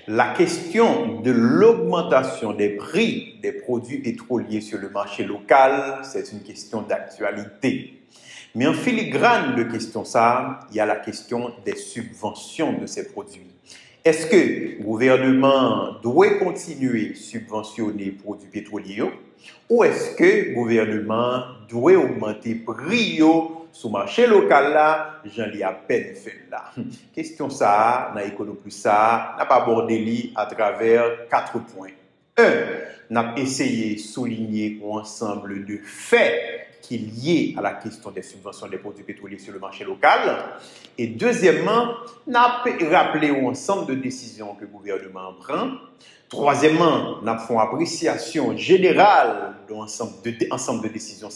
La question de l'augmentation des prix des produits pétroliers sur le marché local, c'est une question d'actualité. Mais en filigrane de question ça, il y a la question des subventions de ces produits. Est-ce que le gouvernement doit continuer à subventionner les produits pétroliers ou est-ce que le gouvernement doit augmenter le prix sur le marché local là, j'en ai à peine fait là. Question ça, dans l'économie plus ça, n'a pas abordé à travers 4 points. 1. N'a essayé de souligner un ensemble de faits qui est lié à la question des subventions des produits pétroliers sur le marché local. Et deuxièmement, n'a rappelé un ensemble de décisions que le gouvernement prend. Troisièmement, nous avons une appréciation générale de l'ensemble de décisions.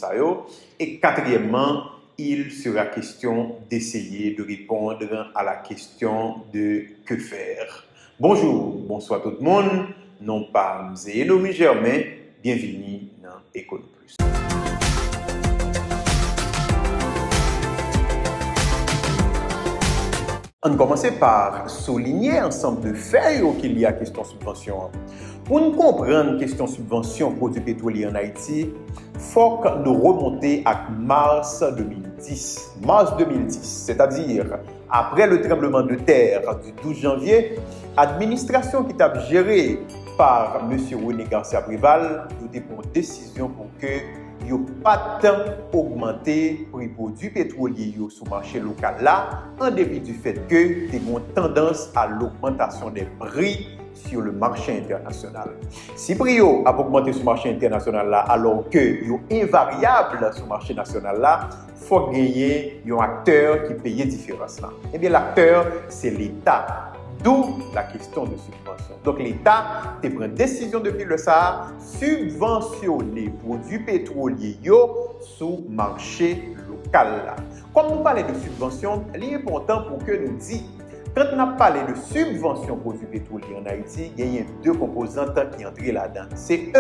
Et quatrièmement, il sera question d'essayer de répondre à la question de que faire. Bonjour, bonsoir tout le monde. Non pas Enomi Germain, bienvenue dans Économie Plus. On commence par souligner ensemble de faits qu'il y a question subvention. Pour nous comprendre la question subvention produits pétroliers en Haïti, il faut que nous remonter à mars 2010. Mars 2010, c'est-à-dire après le tremblement de terre du 12 janvier, l'administration qui est gérée par M. René Garcia Préval a pris une décision pour que il n'y a pas tant augmenté les produits pétroliers sur le marché local là, en dépit du fait que il y a une tendance à l'augmentation des prix sur le marché international. Si le prix a augmenté sur le marché international là, alors que est invariable sur le marché national là, il faut gagner un acteur qui paye la différence là. Eh bien, l'acteur, c'est l'État. D'où la question de subvention. Donc l'État a pris une décision depuis le Sahara, subventionner les produits pétroliers sur le marché local. Comme nous parlons de subvention, il est important pour que nous disions, quand on a parlé de subvention produits pétroliers en Haïti, il y a deux composantes qui entrent là-dedans. C'est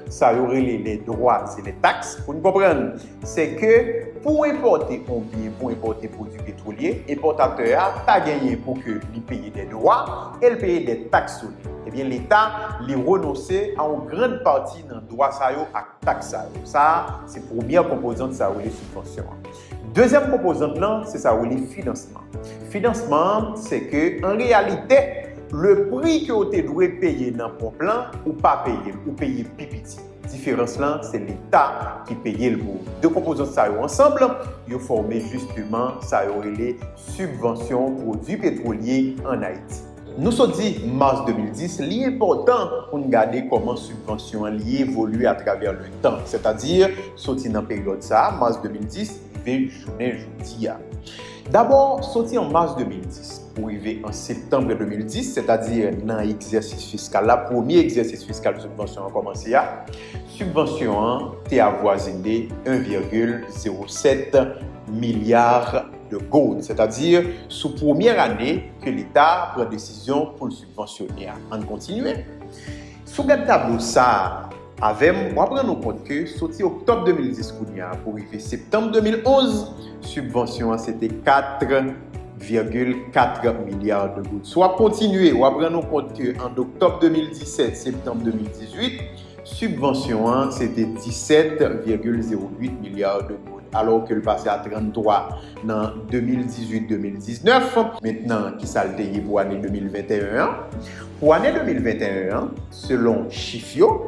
ça y aurait les droits, c'est les taxes. Pour nous comprendre, c'est que pour importer un bien, pour importer produits pétroliers, l'importateur n'a pas gagné pour que lui paye des droits et paye des taxes sur lui. Eh bien, l'État lui renoncer à une grande partie dans droit ça et taxes. Ça, c'est la première composante, ça les subventions. Deuxième composante, c'est ça les financements. Financement, c'est que en réalité, le prix que vous devez payer dans le plan ou pas payer, ou payer pipiti. La différence là, c'est l'État qui paye le bout. Deux composantes ça ensemble, ils forment justement ça les subventions produits pétroliers en Haïti. Nous sommes dit mars 2010, l'important pour nous regarder comment subvention évolue à travers le temps. C'est-à-dire, sorti dans la période ça, mars 2010, et journée jeudi. D'abord, sorti en mars 2010 pour arriver en septembre 2010, c'est-à-dire dans l'exercice fiscal, le premier exercice fiscal de subvention a commencé à subvention est avoisiné 1,07 milliard de gold, c'est-à-dire sous première année que l'État prend décision pour le subventionner. On continue. Sous le tableau ça, on va prendre compte que sorti octobre 2010 pour arriver septembre 2011, subvention c'était 4,4 milliards de gouttes. Soit continuer, on va prendre compte que en octobre 2017, septembre 2018, subvention c'était 17,08 milliards de gouttes. Alors que le passé à 33 dans 2018-2019, maintenant qui s'altère pour l'année 2021. Pour l'année 2021, selon Chifio,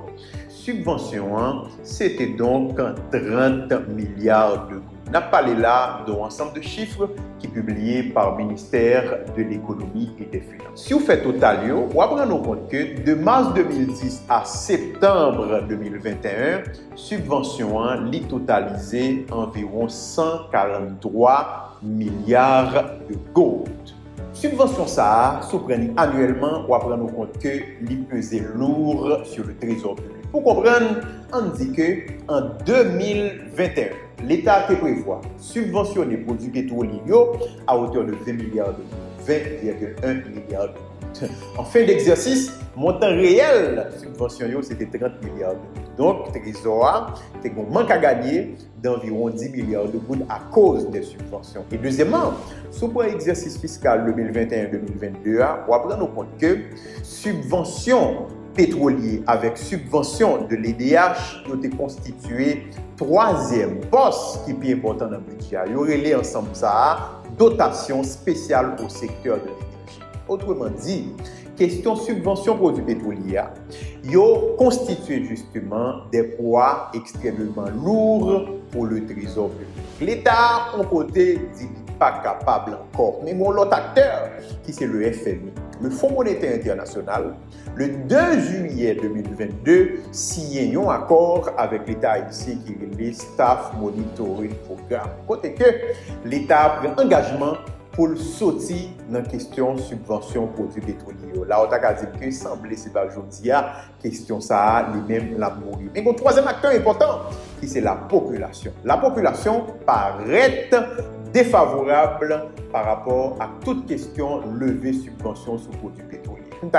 subvention, c'était donc 30 milliards de gouttes. On a parlé là d'un ensemble de chiffres qui est publié par le ministère de l'économie et des finances. Si vous faites total, vous allez prendre compte que de mars 2010 à septembre 2021, subvention a totalisé environ 143 milliards de gold. Subvention ça, soprani annuellement, on prend compte que il pesait lourd sur le trésor public. Pour comprendre, on dit que en 2021, l'État a prévoit subventionner les produits pétroliers à hauteur de 20 milliards de gouttes, 20,1 milliards de gouttes. En fin d'exercice, montant réel subvention c'était 30 milliards de gouttes. Donc, Trésor, c'est un manque à gagner d'environ 10 milliards de gouttes à cause des subventions. Et deuxièmement, sous le exercice fiscal 2021-2022, on va prendre compte que subventions pétrolier avec subvention de l'EDH ont été constitué troisième poste qui est plus important dans le budget. Il y aurait les ensemble ça, dotation spéciale au secteur de l'énergie. Autrement dit, question subvention produits pétroliers, ils ont constitué justement des poids extrêmement lourds pour le trésor public. L'État, en côté, dit pas capable encore. Mais mon l'autre acteur, qui c'est le FMI, le Fonds monétaire international, le 2 juillet 2022, signé un accord avec l'État haïtien qui est le Staff Monitoring Programme. Côté que l'État a pris engagement pour le sortir dans la question subvention produits pétroliers. Là, on a dit que semblait c'est pas aujourd'hui question ça lui-même la mourir. Mais le troisième acteur important, qui c'est la population. La population paraît défavorable par rapport à toute question levée subvention sur produits pétroliers. Une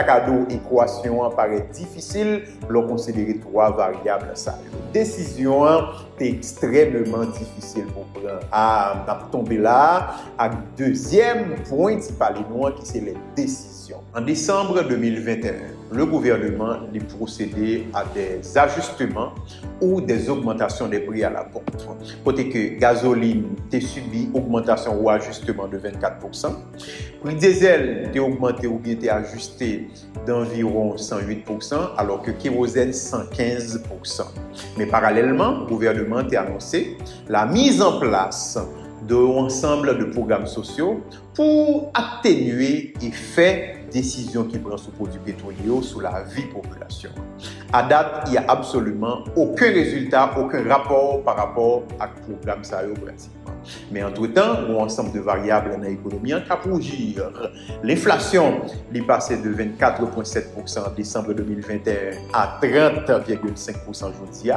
équation paraît difficile l'on considérer trois variables ça. Décision est extrêmement difficile pour prendre. À tomber là, à deuxième point principal qui c'est les décisions. En décembre 2021, le gouvernement a procédé à des ajustements ou des augmentations des prix à la pompe. Côté que gasoline a subi augmentation ou ajustement de 24%, prix diesel a augmenté ou bien a ajusté d'environ 108%, alors que kérosène 115%. Mais parallèlement, le gouvernement a annoncé la mise en place d'un ensemble de programmes sociaux pour atténuer l'effet décision qui prend sur les produits pétroliers sur la vie population. À date, il n'y a absolument aucun résultat, aucun rapport par rapport à ce programme pratiquement. Mais entre-temps, un ensemble de variables dans l'économie qui a pour agir. L'inflation est passée de 24,7% en décembre 2021 à 30,5% aujourd'hui.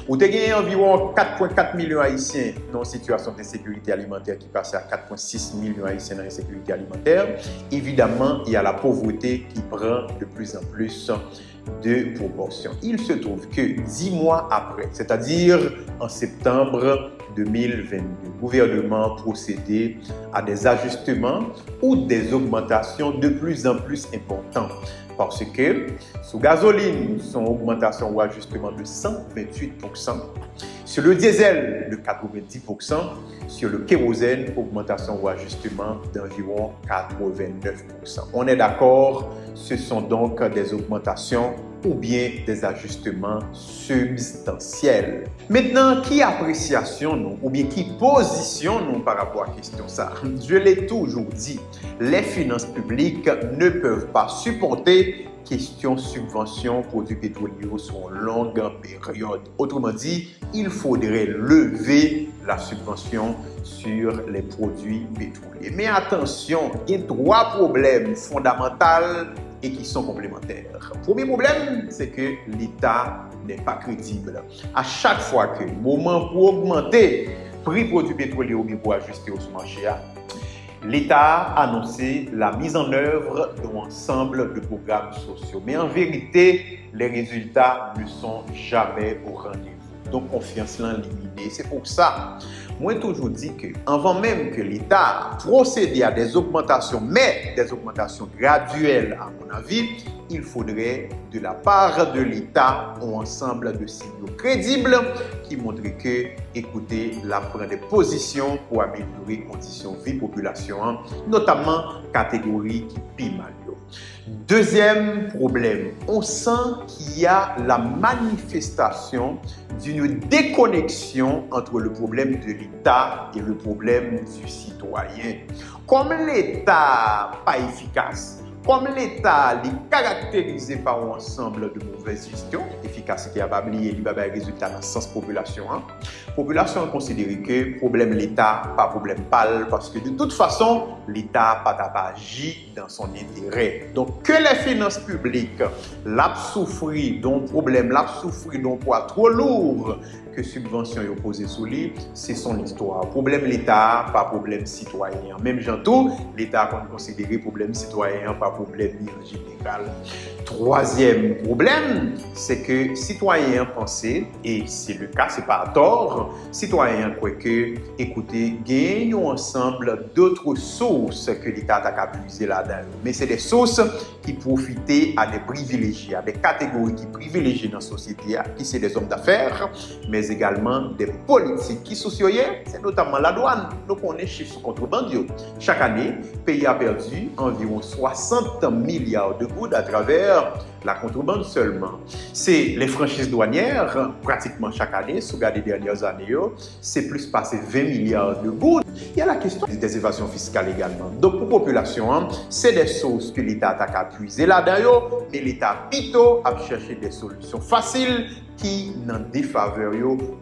Vous avez environ 4,4 millions d'Haïtiens dans une situation d'insécurité alimentaire qui passe à 4,6 millions d'Haïtiens dans l'insécurité alimentaire. Évidemment, il y a la pauvreté qui prend de plus en plus de proportions. Il se trouve que 10 mois après, c'est-à-dire en septembre 2022, le gouvernement procédait à des ajustements ou des augmentations de plus en plus importantes. Parce que sur gasoline, son augmentation ou ajustement de 128%, sur le diesel de 90%, sur le kérosène, augmentation ou ajustement d'environ 89%. On est d'accord, ce sont donc des augmentations ou bien des ajustements substantiels. Maintenant, qui appréciation nous ou bien qui position nous par rapport à la question ça? Je l'ai toujours dit, les finances publiques ne peuvent pas supporter question subvention produits pétroliers sur une longue période. Autrement dit, il faudrait lever la subvention sur les produits pétroliers. Mais attention, il y a trois problèmes fondamentaux et qui sont complémentaires. Premier problème, c'est que l'État n'est pas crédible. À chaque fois que le moment pour augmenter le prix produits pétroliers ou bien pour ajuster au marché, l'État a annoncé la mise en œuvre d'un ensemble de programmes sociaux. Mais en vérité, les résultats ne sont jamais au rendez-vous. Donc, confiance limitée. C'est pour ça, moi, j'ai toujours dit que, avant même que l'État procède à des augmentations, mais des augmentations graduelles, à mon avis, il faudrait, de la part de l'État, un ensemble de signaux crédibles qui montrent que, écoutez, la prend des positions pour améliorer les conditions de vie population, notamment catégorie qui pille mal. Deuxième problème, on sent qu'il y a la manifestation d'une déconnexion entre le problème de l'État et le problème du citoyen. Comme l'État n'est pas efficace, comme l'État est caractérisé par un ensemble de mauvaises gestions, efficacité à pas oublier, il va avoir des résultats dans le sens population. La population a considéré que le problème de l'État, pas problème pâle, parce que de toute façon, l'État n'a pas agi dans son intérêt. Donc, que les finances publiques l'ont souffri d'un problème, l'ont souffri d'un poids trop lourd que subvention est opposée sous lui, c'est son histoire. Problème l'État, pas problème citoyen. Même j'entends, l'État a considéré problème citoyen, pas pas problème en général. Troisième problème, c'est que citoyens pensaient, et c'est le cas, c'est pas à tort, citoyens croient que, écoutez, gagnent ensemble d'autres sources que l'État a puisé là-dedans. Mais c'est des sources qui profitaient à des privilégiés, à des catégories qui privilégient dans la société, qui sont des hommes d'affaires, mais également des politiques qui socioyent, c'est notamment la douane. Donc on est chiffre sous contrebandio. Chaque année, le pays a perdu environ 60 milliards de gouttes à travers la contrebande seulement. C'est les franchises douanières, pratiquement chaque année, sous les dernières années, c'est plus passé 20 milliards de gouttes. Il y a la question des évasions fiscales également. Donc pour la population, c'est des sources que l'État a puisé là-dedans, mais l'État plutôt a cherché des solutions faciles qui n'en défaveur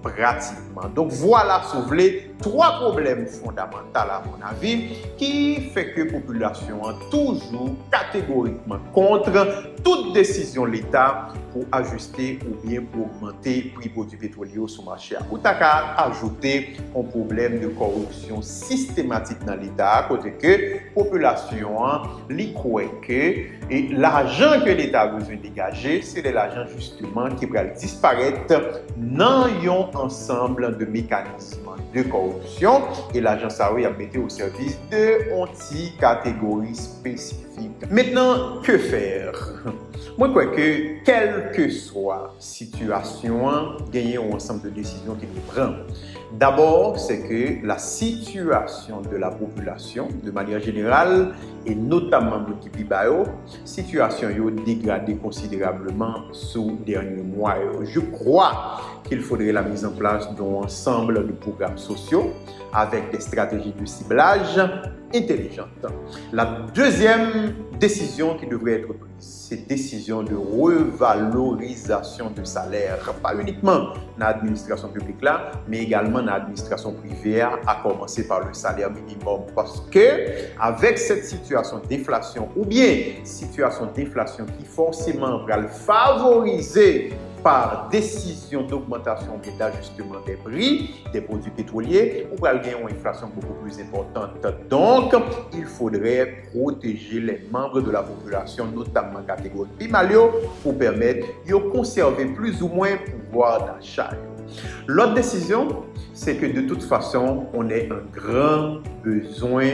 pratiquement. Donc voilà, si vous voulez, trois problèmes fondamentaux à mon avis qui fait que la population est toujours catégoriquement contre toute décision de l'État pour ajuster ou bien pour augmenter le prix du pétrole sur le marché. Ou t'as qu'à ajouter un problème de corruption systématique dans l'État, à côté que la population li croit que l'argent que l'État a besoin de dégager, c'est de l'argent justement qui va disparaître dans un ensemble de mécanismes de corruption et l'argent ça va mettre au service de anti-catégories spécifiques. Maintenant, que faire? Moi, je crois que, quelle que soit la situation, gagner un ensemble de décisions qu'il nous prend. D'abord, c'est que la situation de la population, de manière générale, et notamment de Kipibayo, situation a dégradé considérablement sous les derniers mois. Je crois qu'il faudrait la mise en place d'un ensemble de programmes sociaux avec des stratégies de ciblage intelligentes. La deuxième décision qui devrait être prise, c'est décision de revalorisation de salaire, pas uniquement dans l'administration publique là, mais également dans l'administration privée, à commencer par le salaire minimum. Parce que avec cette situation d'inflation ou bien situation d'inflation qui forcément va le favoriser par décision d'augmentation et d'ajustement des prix des produits pétroliers, on va gagner une inflation beaucoup plus importante. Donc, il faudrait protéger les membres de la population, notamment catégorie primaire, pour permettre de conserver plus ou moins le pouvoir d'achat. L'autre décision, c'est que de toute façon, on a un grand besoin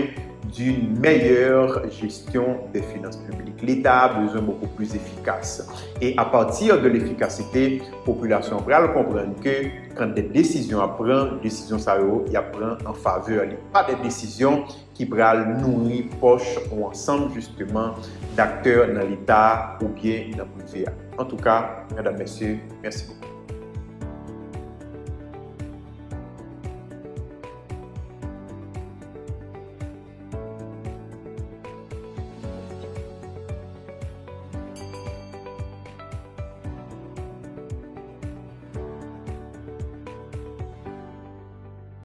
d'une meilleure gestion des finances publiques. L'État a besoin beaucoup plus efficace. Et à partir de l'efficacité, la population va comprendre que quand des décisions à prendre, décisions ça y a prendre en faveur. Pas des décisions qui prennent nourrir poche ou ensemble justement d'acteurs dans l'État ou bien dans le privé. En tout cas, mesdames, messieurs, merci beaucoup.